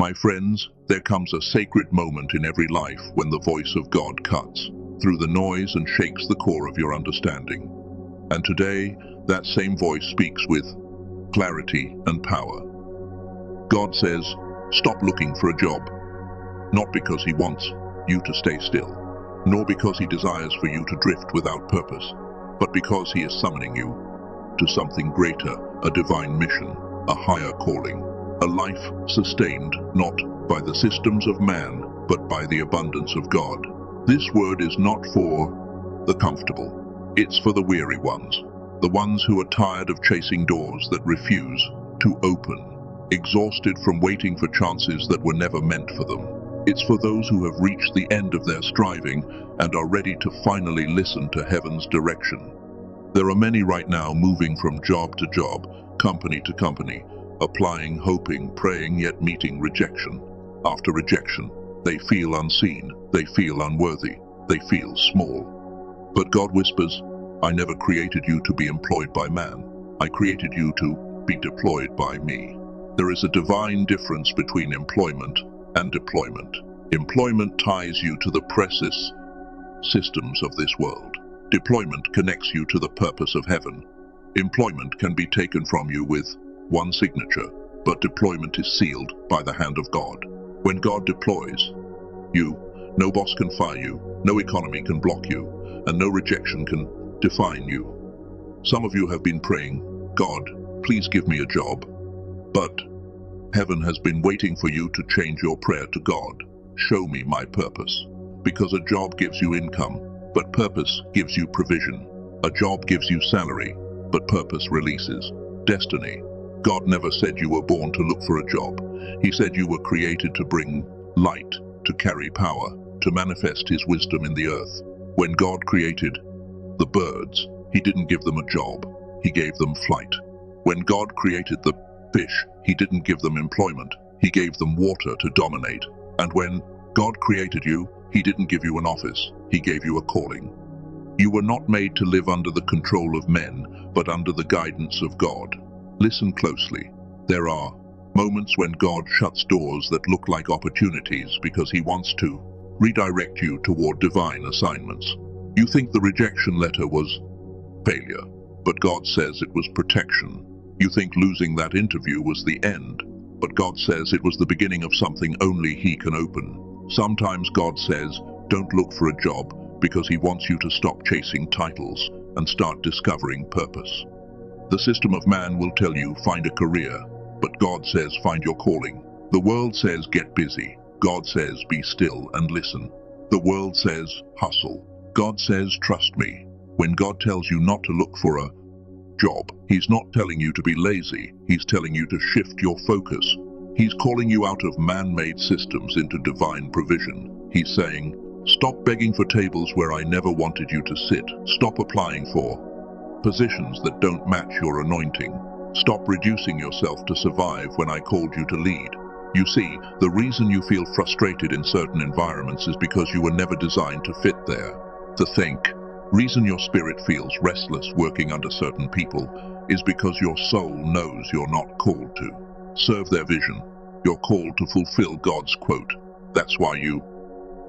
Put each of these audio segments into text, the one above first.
My friends, there comes a sacred moment in every life when the voice of God cuts through the noise and shakes the core of your understanding. And today, that same voice speaks with clarity and power. God says, stop looking for a job, not because He wants you to stay still, nor because He desires for you to drift without purpose, but because He is summoning you to something greater, a divine mission, a higher calling, a life sustained not by the systems of man, but by the abundance of God. This word is not for the comfortable. It's for the weary ones, the ones who are tired of chasing doors that refuse to open, exhausted from waiting for chances that were never meant for them. It's for those who have reached the end of their striving and are ready to finally listen to heaven's direction. There are many right now moving from job to job, company to company, applying, hoping, praying, yet meeting rejection after rejection. They feel unseen, they feel unworthy, they feel small. But God whispers, I never created you to be employed by man. I created you to be deployed by me. There is a divine difference between employment and deployment. Employment ties you to the precious systems of this world. Deployment connects you to the purpose of heaven. Employment can be taken from you with one signature, but deployment is sealed by the hand of God. When God deploys you, no boss can fire you, no economy can block you, and no rejection can define you. Some of you have been praying, God, please give me a job. But heaven has been waiting for you to change your prayer to God. Show me my purpose. Because a job gives you income, but purpose gives you provision. A job gives you salary, but purpose releases destiny. God never said you were born to look for a job. He said you were created to bring light, to carry power, to manifest His wisdom in the earth. When God created the birds, He didn't give them a job. He gave them flight. When God created the fish, He didn't give them employment. He gave them water to dominate. And when God created you, He didn't give you an office. He gave you a calling. You were not made to live under the control of men, but under the guidance of God. Listen closely. There are moments when God shuts doors that look like opportunities because He wants to redirect you toward divine assignments. You think the rejection letter was failure, but God says it was protection. You think losing that interview was the end, but God says it was the beginning of something only He can open. Sometimes God says, don't look for a job because He wants you to stop chasing titles and start discovering purpose. The system of man will tell you, find a career, but God says, find your calling. The world says, get busy. God says, be still and listen. The world says, hustle. God says, trust me. When God tells you not to look for a job, He's not telling you to be lazy. He's telling you to shift your focus. He's calling you out of man-made systems into divine provision. He's saying, stop begging for tables where I never wanted you to sit. Stop applying for positions that don't match your anointing. Stop reducing yourself to survive when I called you to lead. You see, the reason you feel frustrated in certain environments is because you were never designed to fit there. The reason your spirit feels restless working under certain people is because your soul knows you're not called to serve their vision. You're called to fulfill God's quote. That's why you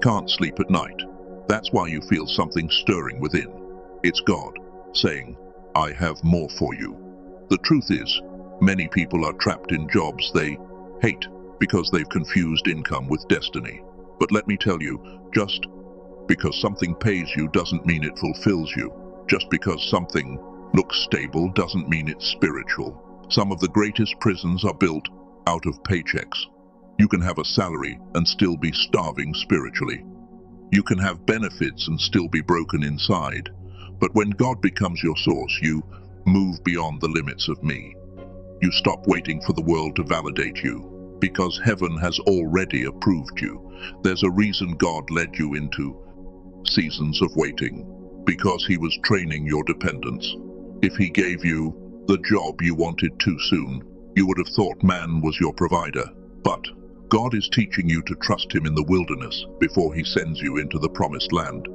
can't sleep at night. That's why you feel something stirring within. It's God saying, I have more for you. The truth is, many people are trapped in jobs they hate because they've confused income with destiny. But let me tell you, just because something pays you doesn't mean it fulfills you. Just because something looks stable doesn't mean it's spiritual. Some of the greatest prisons are built out of paychecks. You can have a salary and still be starving spiritually. You can have benefits and still be broken inside. But when God becomes your source, you move beyond the limits of me. You stop waiting for the world to validate you, because heaven has already approved you. There's a reason God led you into seasons of waiting, because He was training your dependence. If He gave you the job you wanted too soon, you would have thought man was your provider. But God is teaching you to trust Him in the wilderness before He sends you into the promised land.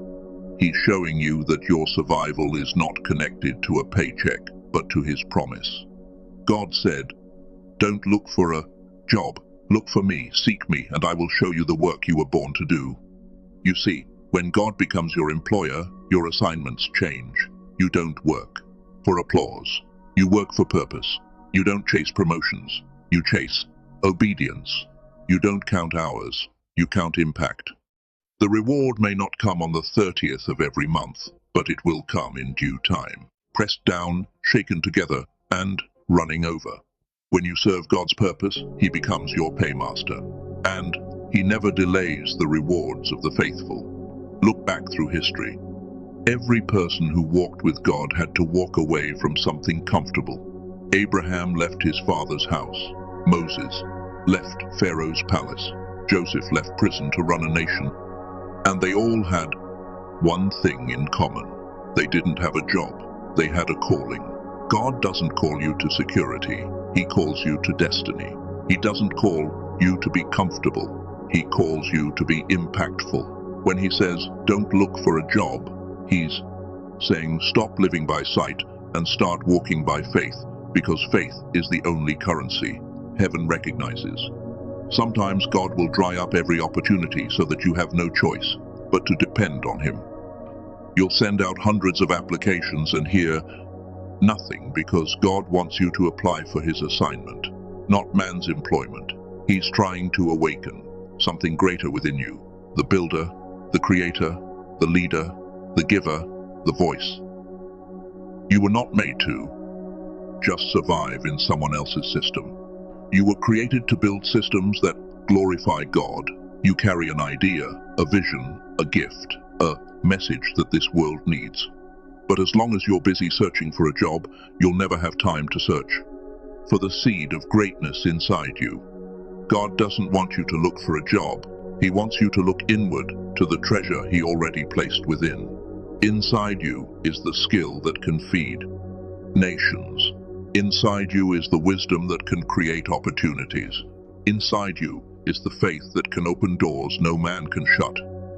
He's showing you that your survival is not connected to a paycheck, but to His promise. God said, don't look for a job Look for me, seek me, and I will show you the work you were born to do. You see, when God becomes your employer, your assignments change. You don't work for applause. You work for purpose. You don't chase promotions. You chase obedience. You don't count hours. You count impact. The reward may not come on the 30th of every month, but it will come in due time. Pressed down, shaken together, and running over. When you serve God's purpose, He becomes your paymaster. And He never delays the rewards of the faithful. Look back through history. Every person who walked with God had to walk away from something comfortable. Abraham left his father's house. Moses left Pharaoh's palace. Joseph left prison to run a nation. And they all had one thing in common. They didn't have a job. They had a calling. God doesn't call you to security. He calls you to destiny. He doesn't call you to be comfortable. He calls you to be impactful. When He says, don't look for a job, He's saying, stop living by sight and start walking by faith, because faith is the only currency heaven recognizes. Sometimes God will dry up every opportunity so that you have no choice but to depend on Him. You'll send out hundreds of applications and hear nothing, because God wants you to apply for His assignment, not man's employment. He's trying to awaken something greater within you, the builder, the creator, the leader, the giver, the voice. You were not made to just survive in someone else's system. You were created to build systems that glorify God. You carry an idea, a vision, a gift, a message that this world needs. But as long as you're busy searching for a job, you'll never have time to search for the seed of greatness inside you. God doesn't want you to look for a job. He wants you to look inward to the treasure He already placed within. Inside you is the skill that can feed nations. Inside you is the wisdom that can create opportunities. Inside you is the faith that can open doors no man can shut.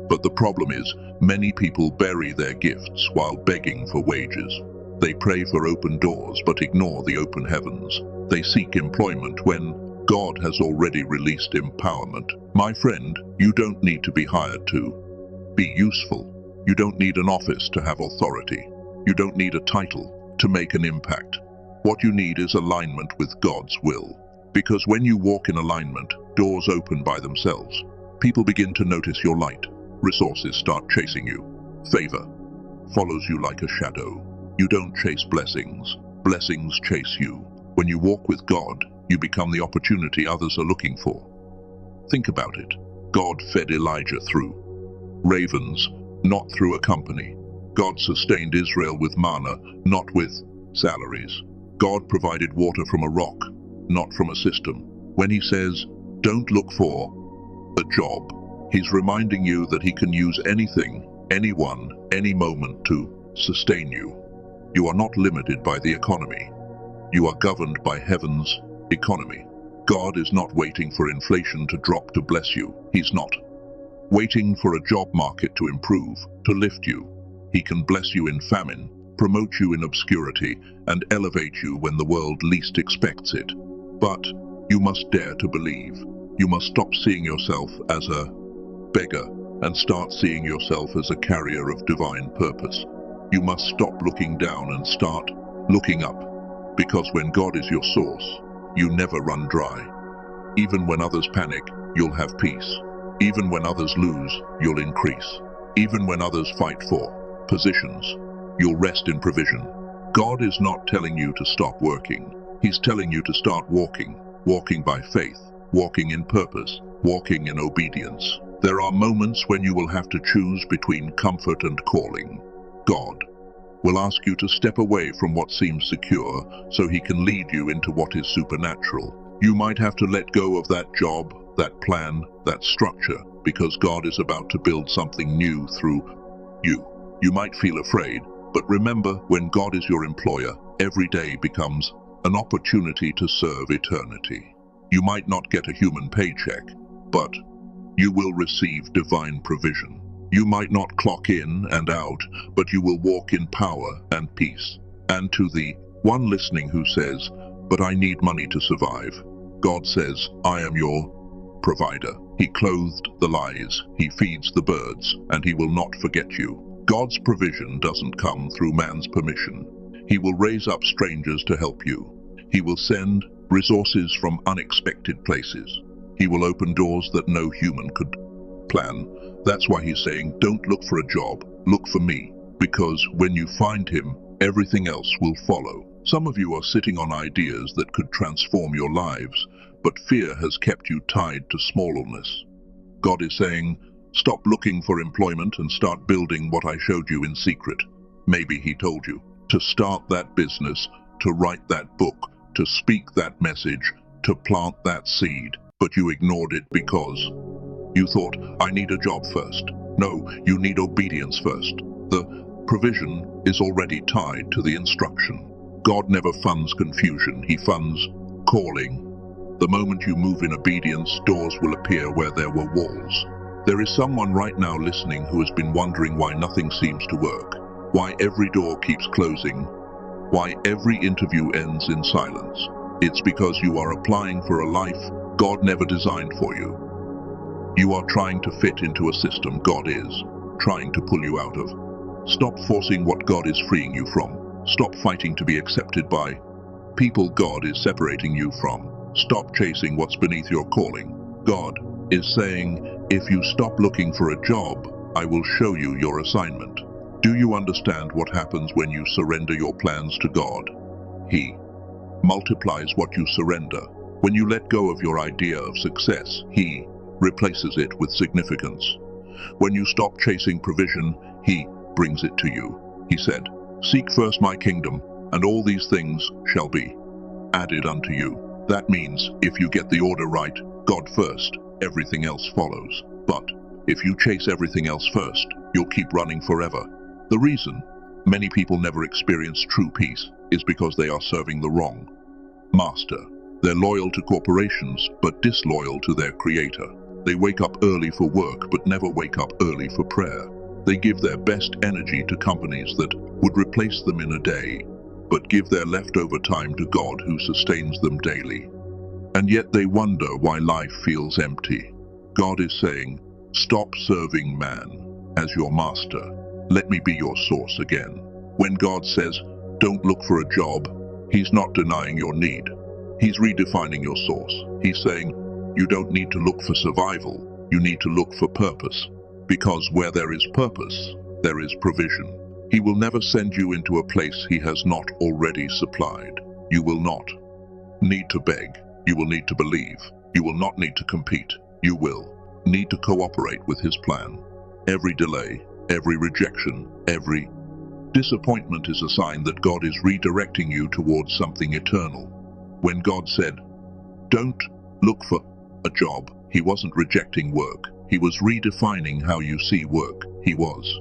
But the problem is, many people bury their gifts while begging for wages. They pray for open doors but ignore the open heavens. They seek employment when God has already released empowerment. My friend, you don't need to be hired to be useful. You don't need an office to have authority. You don't need a title to make an impact. What you need is alignment with God's will. Because when you walk in alignment, doors open by themselves. People begin to notice your light. Resources start chasing you. Favor follows you like a shadow. You don't chase blessings. Blessings chase you. When you walk with God, you become the opportunity others are looking for. Think about it. God fed Elijah through ravens, not through a company. God sustained Israel with manna, not with salaries. God provided water from a rock, not from a system. When He says, don't look for a job, He's reminding you that He can use anything, anyone, any moment to sustain you. You are not limited by the economy. You are governed by heaven's economy. God is not waiting for inflation to drop to bless you. He's not waiting for a job market to improve, to lift you. He can bless you in famine, promote you in obscurity, and elevate you when the world least expects it. But you must dare to believe. You must stop seeing yourself as a beggar and start seeing yourself as a carrier of divine purpose. You must stop looking down and start looking up, because when God is your source, you never run dry. Even when others panic, you'll have peace. Even when others lose, you'll increase. Even when others fight for positions, you'll rest in provision. God is not telling you to stop working. He's telling you to start walking, walking by faith, walking in purpose, walking in obedience. There are moments when you will have to choose between comfort and calling. God will ask you to step away from what seems secure so He can lead you into what is supernatural. You might have to let go of that job, that plan, that structure, because God is about to build something new through you. You might feel afraid, but remember, when God is your employer, every day becomes an opportunity to serve eternity. You might not get a human paycheck, but you will receive divine provision. You might not clock in and out, but you will walk in power and peace. And to the one listening who says, but I need money to survive, God says, I am your provider. He clothed the lies, he feeds the birds, and he will not forget you. God's provision doesn't come through man's permission. He will raise up strangers to help you. He will send resources from unexpected places. He will open doors that no human could plan. That's why he's saying, don't look for a job, look for me. Because when you find him, everything else will follow. Some of you are sitting on ideas that could transform your lives, but fear has kept you tied to smallness. God is saying, stop looking for employment and start building what I showed you in secret. Maybe he told you to start that business, to write that book, to speak that message, to plant that seed, but you ignored it because you thought, I need a job first. No, you need obedience first. The provision is already tied to the instruction. God never funds confusion, he funds calling. The moment you move in obedience, doors will appear where there were walls. There is someone right now listening who has been wondering why nothing seems to work, why every door keeps closing, why every interview ends in silence. It's because you are applying for a life God never designed for you. You are trying to fit into a system God is trying to pull you out of. Stop forcing what God is freeing you from. Stop fighting to be accepted by people God is separating you from. Stop chasing what's beneath your calling. God is saying, if you stop looking for a job, I will show you your assignment. Do you understand what happens when you surrender your plans to God? He multiplies what you surrender. When you let go of your idea of success, He replaces it with significance. When you stop chasing provision, He brings it to you. He said, seek first my kingdom, and all these things shall be added unto you. That means if you get the order right, God first, everything else follows. But if you chase everything else first, you'll keep running forever. The reason many people never experience true peace is because they are serving the wrong master. They're loyal to corporations, but disloyal to their creator. They wake up early for work, but never wake up early for prayer. They give their best energy to companies that would replace them in a day, but give their leftover time to God who sustains them daily. And yet they wonder why life feels empty. God is saying, stop serving man as your master. Let me be your source again. When God says, don't look for a job, He's not denying your need. He's redefining your source. He's saying, you don't need to look for survival, you need to look for purpose. Because where there is purpose, there is provision. He will never send you into a place He has not already supplied. You will not need to beg. You will need to believe. You will not need to compete. You will need to cooperate with His plan. Every delay, every rejection, every disappointment is a sign that God is redirecting you towards something eternal. When God said, don't look for a job, He wasn't rejecting work. He was redefining how you see work. He was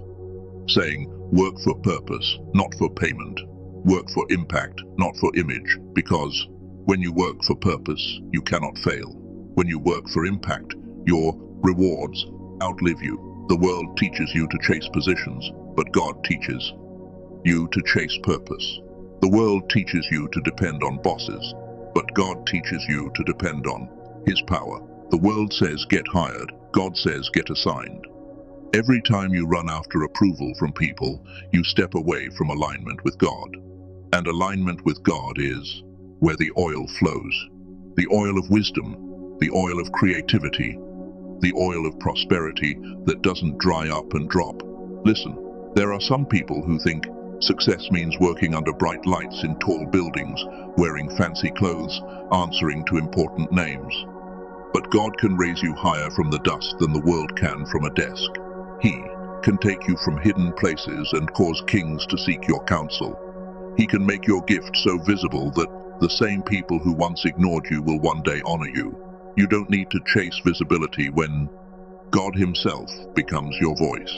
saying, work for purpose, not for payment. Work for impact, not for image. Because when you work for purpose, you cannot fail. When you work for impact, your rewards outlive you. The world teaches you to chase positions, but God teaches you to chase purpose. The world teaches you to depend on bosses, but God teaches you to depend on His power. The world says get hired, God says get assigned. Every time you run after approval from people, you step away from alignment with God. And alignment with God is where the oil flows. The oil of wisdom, the oil of creativity, the oil of prosperity that doesn't dry up and drop. Listen, there are some people who think success means working under bright lights in tall buildings, wearing fancy clothes, answering to important names. But God can raise you higher from the dust than the world can from a desk. He can take you from hidden places and cause kings to seek your counsel. He can make your gift so visible that the same people who once ignored you will one day honor you. You don't need to chase visibility when God Himself becomes your voice.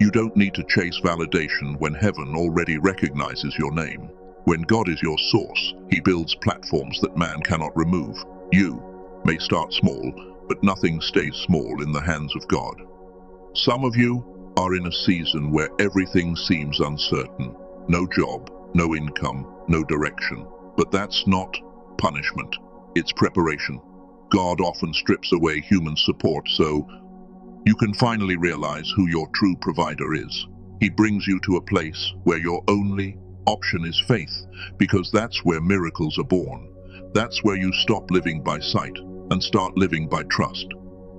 You don't need to chase validation when heaven already recognizes your name. When God is your source, He builds platforms that man cannot remove. You may start small, but nothing stays small in the hands of God. Some of you are in a season where everything seems uncertain. No job, no income, no direction. But that's not punishment, it's preparation. God often strips away human support so you can finally realize who your true provider is. He brings you to a place where your only option is faith, because that's where miracles are born. That's where you stop living by sight and start living by trust.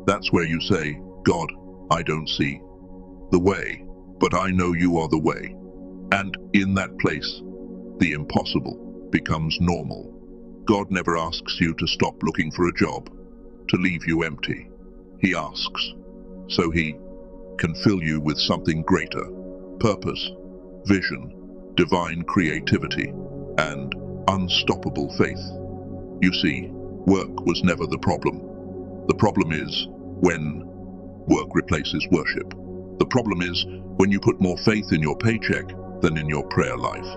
That's where you say, God, I don't see the way, but I know you are the way. And in that place, the impossible becomes normal. God never asks you to stop looking for a job, to leave you empty. He asks so He can fill you with something greater: purpose, vision, divine creativity, and unstoppable faith. You see, work was never the problem. The problem is when work replaces worship. The problem is when you put more faith in your paycheck than in your prayer life.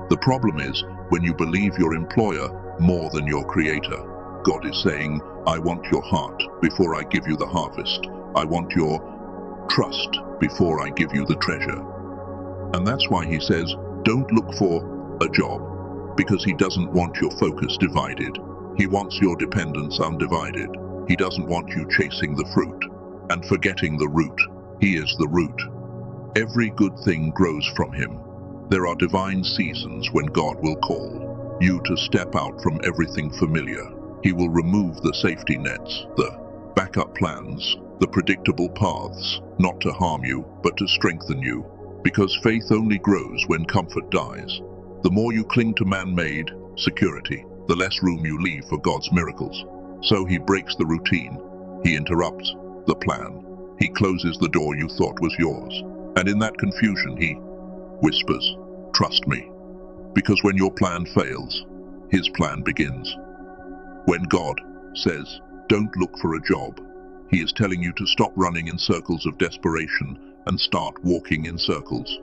The problem is when you believe your employer more than your Creator. God is saying, I want your heart before I give you the harvest. I want your trust before I give you the treasure. And that's why He says, don't look for a job, because He doesn't want your focus divided. He wants your dependence undivided. He doesn't want you chasing the fruit and forgetting the root. He is the root. Every good thing grows from Him. There are divine seasons when God will call you to step out from everything familiar. He will remove the safety nets, the backup plans, the predictable paths, not to harm you, but to strengthen you. Because faith only grows when comfort dies. The more you cling to man-made security, the less room you leave for God's miracles. So He breaks the routine. He interrupts the plan. He closes the door you thought was yours. And in that confusion, He whispers, trust me. Because when your plan fails, His plan begins. When God says, don't look for a job, He is telling you to stop running in circles of desperation and start walking in circles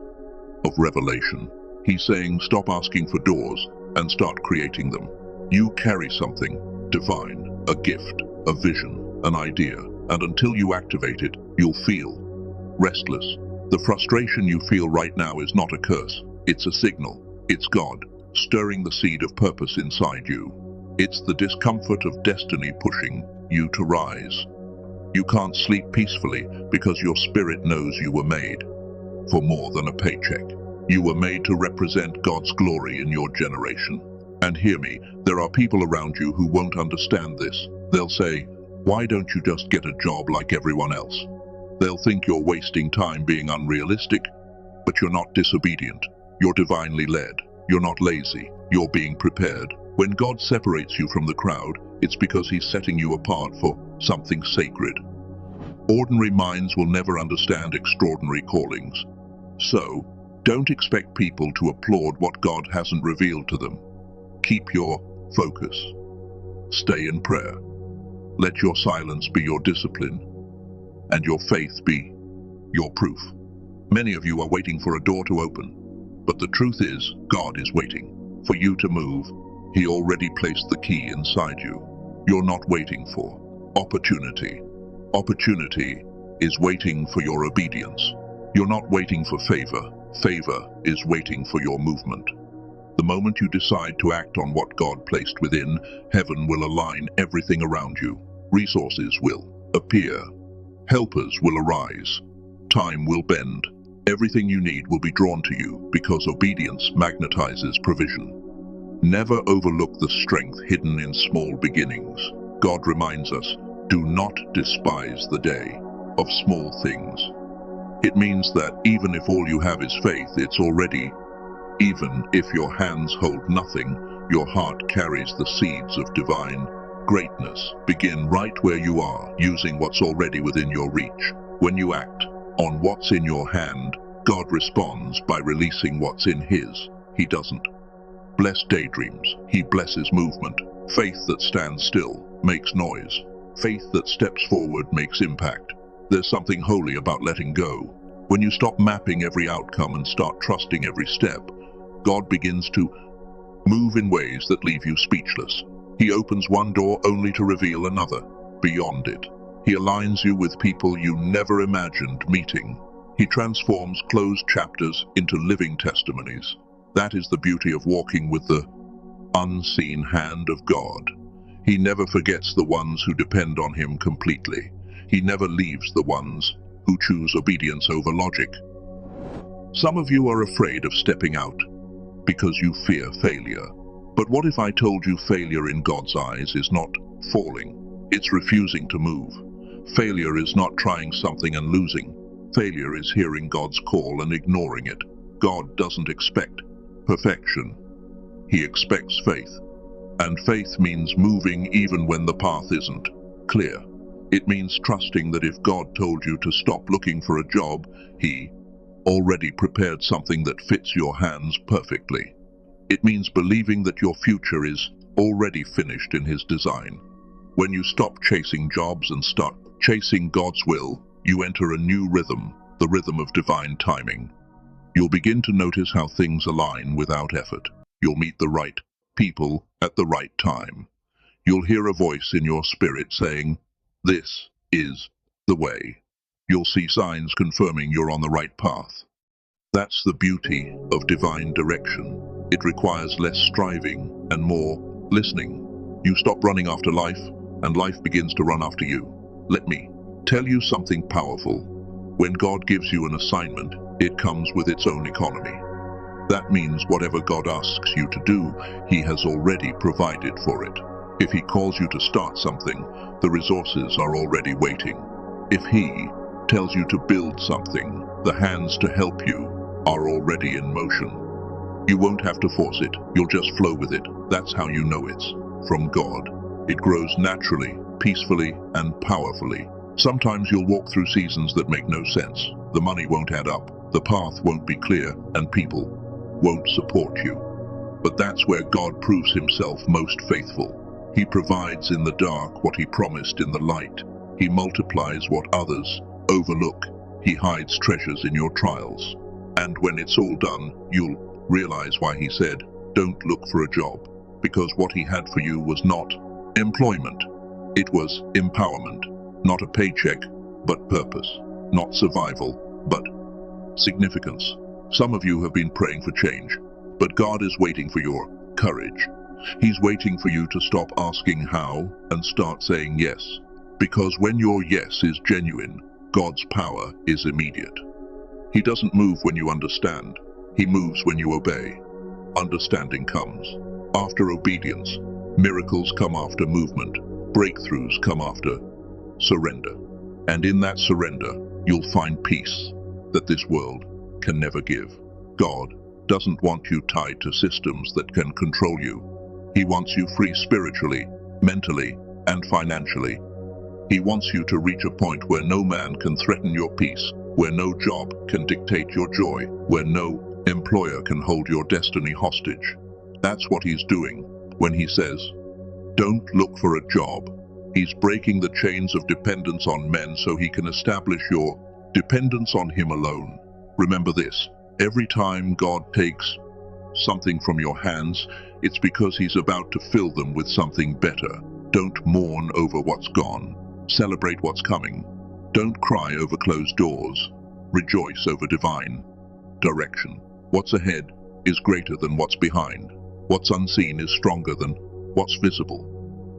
of revelation. He's saying, stop asking for doors and start creating them. You carry something divine, a gift, a vision, an idea, and until you activate it, you'll feel restless. The frustration you feel right now is not a curse. It's a signal. It's God stirring the seed of purpose inside you. It's the discomfort of destiny pushing you to rise. You can't sleep peacefully because your spirit knows you were made for more than a paycheck. You were made to represent God's glory in your generation. And hear me, there are people around you who won't understand this. They'll say, why don't you just get a job like everyone else? They'll think you're wasting time being unrealistic, but you're not disobedient. You're divinely led. You're not lazy. You're being prepared. When God separates you from the crowd, it's because He's setting you apart for something sacred. Ordinary minds will never understand extraordinary callings. So, don't expect people to applaud what God hasn't revealed to them. Keep your focus. Stay in prayer. Let your silence be your discipline, and your faith be your proof. Many of you are waiting for a door to open, but the truth is, God is waiting for you to move. He already placed the key inside you. You're not waiting for opportunity. Opportunity is waiting for your obedience. You're not waiting for favor. Favor is waiting for your movement. The moment you decide to act on what God placed within, heaven will align everything around you. Resources will appear. Helpers will arise. Time will bend. Everything you need will be drawn to you because obedience magnetizes provision. Never overlook the strength hidden in small beginnings. God reminds us, do not despise the day of small things. It means that even if all you have is faith, it's already. Even if your hands hold nothing, your heart carries the seeds of divine greatness. Begin right where you are, using what's already within your reach. When you act on what's in your hand, God responds by releasing what's in His. He doesn't bless daydreams. He blesses movement. Faith that stands still makes noise. Faith that steps forward makes impact. There's something holy about letting go. When you stop mapping every outcome and start trusting every step, God begins to move in ways that leave you speechless. He opens one door only to reveal another beyond it. He aligns you with people you never imagined meeting. He transforms closed chapters into living testimonies. That is the beauty of walking with the unseen hand of God. He never forgets the ones who depend on him completely. He never leaves the ones who choose obedience over logic. Some of you are afraid of stepping out because you fear failure. But what if I told you failure in God's eyes is not falling? It's refusing to move. Failure is not trying something and losing. Failure is hearing God's call and ignoring it. God doesn't expect perfection. He expects faith. And faith means moving even when the path isn't clear. It means trusting that if God told you to stop looking for a job, He already prepared something that fits your hands perfectly. It means believing that your future is already finished in His design. When you stop chasing jobs and start chasing God's will, you enter a new rhythm, the rhythm of divine timing. You'll begin to notice how things align without effort. You'll meet the right people at the right time. You'll hear a voice in your spirit saying, "This is the way." You'll see signs confirming you're on the right path. That's the beauty of divine direction. It requires less striving and more listening. You stop running after life, and life begins to run after you. Let me tell you something powerful. When God gives you an assignment, it comes with its own economy. That means whatever God asks you to do, He has already provided for it. If He calls you to start something, the resources are already waiting. If He tells you to build something, the hands to help you are already in motion. You won't have to force it, you'll just flow with it. That's how you know it's from God. It grows naturally, peacefully, and powerfully. Sometimes you'll walk through seasons that make no sense. The money won't add up, the path won't be clear, and people won't support you. But that's where God proves Himself most faithful. He provides in the dark what He promised in the light. He multiplies what others overlook. He hides treasures in your trials. And when it's all done, you'll realize why He said, "Don't look for a job," because what He had for you was not employment. It was empowerment. Not a paycheck, but purpose. Not survival, but significance. Some of you have been praying for change, but God is waiting for your courage. He's waiting for you to stop asking how and start saying yes. Because when your yes is genuine, God's power is immediate. He doesn't move when you understand. He moves when you obey. Understanding comes after obedience. Miracles come after movement. Breakthroughs come after surrender. And in that surrender, you'll find peace that this world can never give. God doesn't want you tied to systems that can control you. He wants you free spiritually, mentally, and financially. He wants you to reach a point where no man can threaten your peace, where no job can dictate your joy, where no employer can hold your destiny hostage. That's what He's doing when He says, "Don't look for a job." He's breaking the chains of dependence on men so He can establish your dependence on Him alone. Remember this, every time God takes something from your hands, it's because He's about to fill them with something better. Don't mourn over what's gone. Celebrate what's coming. Don't cry over closed doors. Rejoice over divine direction. What's ahead is greater than what's behind. What's unseen is stronger than what's visible.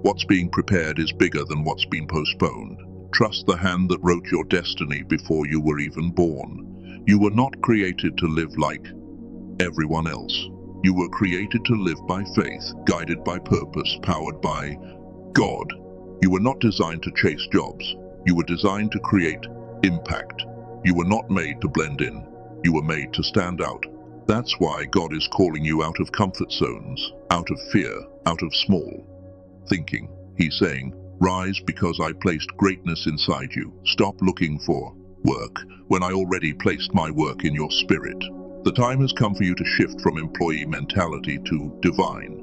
What's being prepared is bigger than what's been postponed. Trust the hand that wrote your destiny before you were even born. You were not created to live like everyone else. You were created to live by faith, guided by purpose, powered by God. You were not designed to chase jobs. You were designed to create impact. You were not made to blend in. You were made to stand out. That's why God is calling you out of comfort zones, out of fear, out of small thinking. He's saying, "Rise because I placed greatness inside you. Stop looking for work when I already placed my work in your spirit." The time has come for you to shift from employee mentality to divine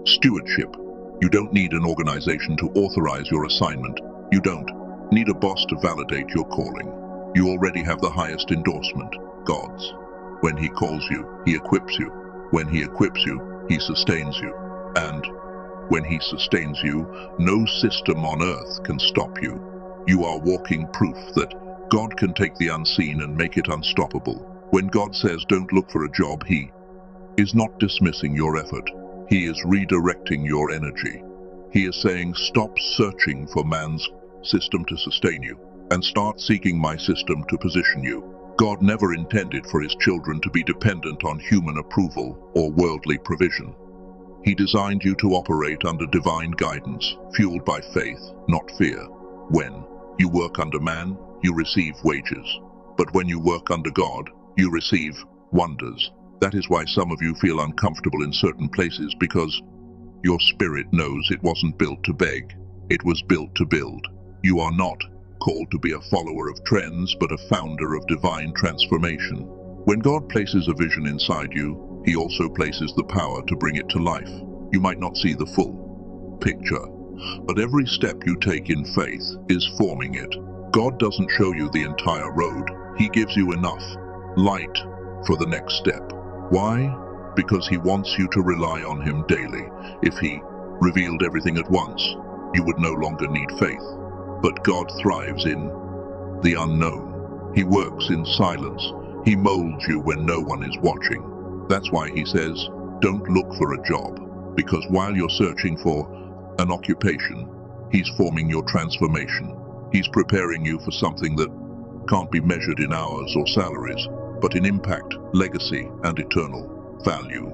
stewardship. You don't need an organization to authorize your assignment. You don't need a boss to validate your calling. You already have the highest endorsement, God's. When He calls you, He equips you. When He equips you, He sustains you. And when He sustains you, no system on earth can stop you. You are walking proof that God can take the unseen and make it unstoppable. When God says don't look for a job, He is not dismissing your effort. He is redirecting your energy. He is saying, stop searching for man's system to sustain you, and start seeking my system to position you. God never intended for his children to be dependent on human approval or worldly provision. He designed you to operate under divine guidance, fueled by faith, not fear. When you work under man, you receive wages. But when you work under God, you receive wonders. That is why some of you feel uncomfortable in certain places, because your spirit knows it wasn't built to beg. It was built to build. You are not called to be a follower of trends, but a founder of divine transformation. When God places a vision inside you, he also places the power to bring it to life. You might not see the full picture, but every step you take in faith is forming it. God doesn't show you the entire road. He gives you enough light for the next step. Why? Because he wants you to rely on him daily. If he revealed everything at once, you would no longer need faith. But God thrives in the unknown. He works in silence. He molds you when no one is watching. That's why he says, don't look for a job, because while you're searching for an occupation, he's forming your transformation. He's preparing you for something that can't be measured in hours or salaries, but in impact, legacy, and eternal value.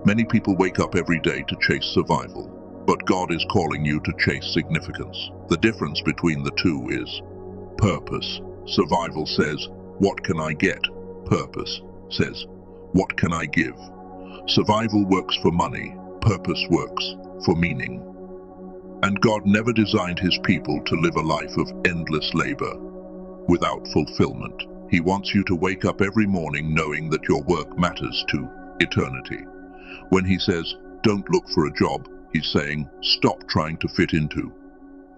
Many people wake up every day to chase survival, but God is calling you to chase significance. The difference between the two is purpose. Survival says, what can I get? Purpose says, what can I give? Survival works for money. Purpose works for meaning. And God never designed his people to live a life of endless labor without fulfillment. He wants you to wake up every morning knowing that your work matters to eternity. When he says, don't look for a job, he's saying, stop trying to fit into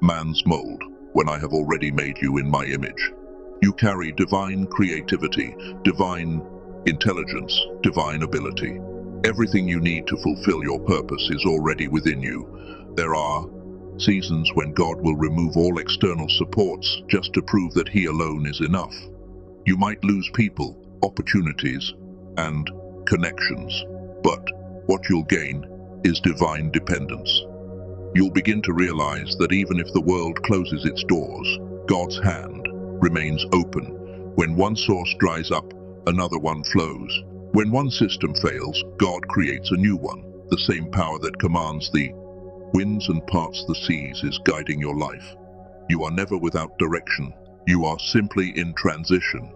man's mold when I have already made you in my image. You carry divine creativity, divine intelligence, divine ability. Everything you need to fulfill your purpose is already within you. There are seasons when God will remove all external supports just to prove that he alone is enough. You might lose people, opportunities, and connections, but what you'll gain is divine dependence. You'll begin to realize that even if the world closes its doors, God's hand remains open. When one source dries up, another one flows. When one system fails, God creates a new one. The same power that commands the winds and parts the seas is guiding your life. You are never without direction. You are simply in transition.